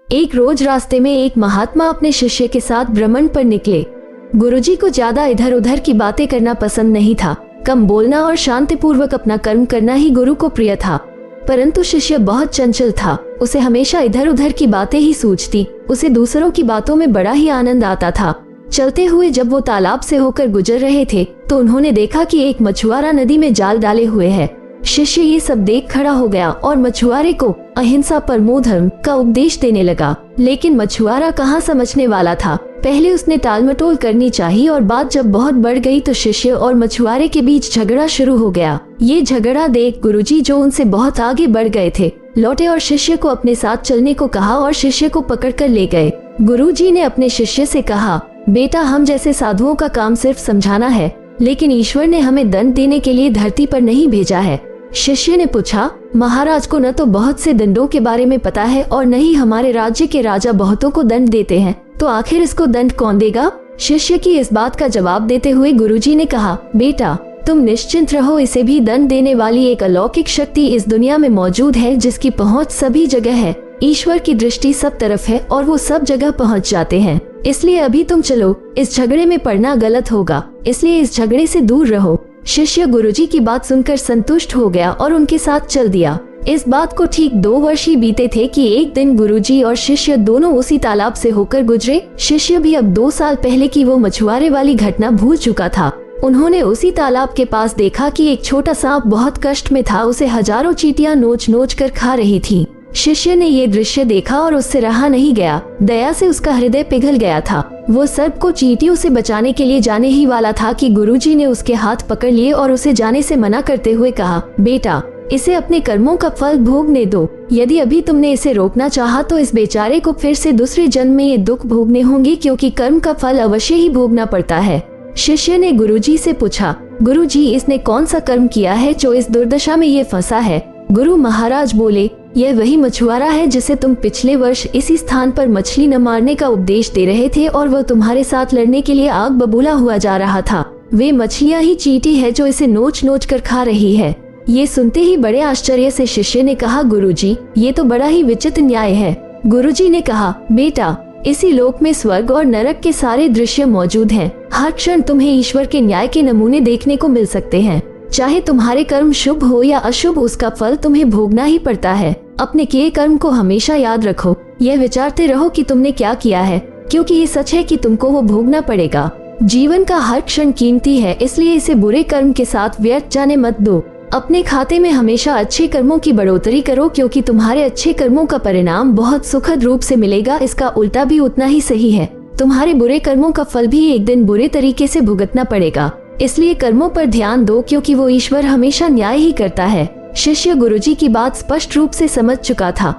एक रोज रास्ते में एक महात्मा अपने शिष्य के साथ भ्रमण पर निकले। गुरुजी को ज्यादा इधर उधर की बातें करना पसंद नहीं था। कम बोलना और शांतिपूर्वक अपना कर्म करना ही गुरु को प्रिय था। परंतु शिष्य बहुत चंचल था। उसे हमेशा इधर उधर की बातें ही सूझती। उसे दूसरों की बातों में बड़ा ही आनंद आता था। चलते हुए जब वो तालाब से होकर गुजर रहे थे तो उन्होंने देखा कि एक मछुआरा नदी में जाल डाले हुए है। शिष्य ये सब देख खड़ा हो गया और मछुआरे को अहिंसा परमो धर्म का उपदेश देने लगा। लेकिन मछुआरा कहाँ समझने वाला था। पहले उसने टालमटोल करनी चाहिए और बात जब बहुत बढ़ गई तो शिष्य और मछुआरे के बीच झगड़ा शुरू हो गया। ये झगड़ा देख गुरुजी, जो उनसे बहुत आगे बढ़ गए थे, लौटे और शिष्य को अपने साथ चलने को कहा और शिष्य को पकड़कर ले गए। गुरुजी ने अपने शिष्य से कहा, बेटा, हम जैसे साधुओं का काम सिर्फ समझाना है, लेकिन ईश्वर ने हमें दंड देने के लिए धरती पर नहीं भेजा है। शिष्य ने पूछा, महाराज को न तो बहुत से दंडों के बारे में पता है और न ही हमारे राज्य के राजा बहुतों को दंड देते हैं, तो आखिर इसको दंड कौन देगा? शिष्य की इस बात का जवाब देते हुए गुरुजी ने कहा, बेटा, तुम निश्चिंत रहो, इसे भी दंड देने वाली एक अलौकिक शक्ति इस दुनिया में मौजूद है, जिसकी पहुँच सभी जगह है। ईश्वर की दृष्टि सब तरफ है और वो सब जगह पहुँच जाते हैं। इसलिए अभी तुम चलो, इस झगड़े में पड़ना गलत होगा, इसलिए इस झगड़े से दूर रहो। शिष्य गुरुजी की बात सुनकर संतुष्ट हो गया और उनके साथ चल दिया। इस बात को ठीक 2 वर्ष ही बीते थे कि एक दिन गुरुजी और शिष्य दोनों उसी तालाब से होकर गुजरे। शिष्य भी अब 2 साल पहले की वो मछुआरे वाली घटना भूल चुका था। उन्होंने उसी तालाब के पास देखा कि एक छोटा सांप बहुत कष्ट में था। उसे हजारों चींटियां नोच नोच कर खा रही थी। शिष्य ने ये दृश्य देखा और उससे रहा नहीं गया। दया से उसका हृदय पिघल गया था। वो सर्प को चींटियों से बचाने के लिए जाने ही वाला था कि गुरुजी ने उसके हाथ पकड़ लिए और उसे जाने से मना करते हुए कहा, बेटा, इसे अपने कर्मों का फल भोगने दो। यदि अभी तुमने इसे रोकना चाहा तो इस बेचारे को फिर से दूसरे जन्म में ये दुख भोगने होंगे, क्योंकि कर्म का फल अवश्य ही भोगना पड़ता है। शिष्य ने गुरुजी से पूछा, गुरुजी, इसने कौन सा कर्म किया है जो इस दुर्दशा में ये फंसा है? गुरु महाराज बोले, यह वही मछुआरा है जिसे तुम पिछले वर्ष इसी स्थान पर मछली न मारने का उपदेश दे रहे थे और वह तुम्हारे साथ लड़ने के लिए आग बबूला हुआ जा रहा था। वे मछलियां ही चींटी है जो इसे नोच नोच कर खा रही है। ये सुनते ही बड़े आश्चर्य से शिष्य ने कहा, गुरुजी, ये तो बड़ा ही विचित्र न्याय है। गुरुजी ने कहा, बेटा, इसी लोक में स्वर्ग और नरक के सारे दृश्य मौजूद हैं। हर क्षण तुम्हें ईश्वर के न्याय के नमूने देखने को मिल सकते हैं। चाहे तुम्हारे कर्म शुभ हो या अशुभ, उसका फल तुम्हें भोगना ही पड़ता है। अपने किए कर्म को हमेशा याद रखो। यह विचारते रहो कि तुमने क्या किया है, क्योंकि ये सच है कि तुमको वो भोगना पड़ेगा। जीवन का हर क्षण कीमती है, इसलिए इसे बुरे कर्म के साथ व्यर्थ जाने मत दो। अपने खाते में हमेशा अच्छे कर्मों की बढ़ोतरी करो, क्योंकि तुम्हारे अच्छे कर्मों का परिणाम बहुत सुखद रूप से मिलेगा। इसका उल्टा भी उतना ही सही है। तुम्हारे बुरे कर्मों का फल भी एक दिन बुरे तरीके से भुगतना पड़ेगा। इसलिए कर्मों पर ध्यान दो, क्योंकि वो ईश्वर हमेशा न्याय ही करता है। शिष्य गुरुजी की बात स्पष्ट रूप से समझ चुका था।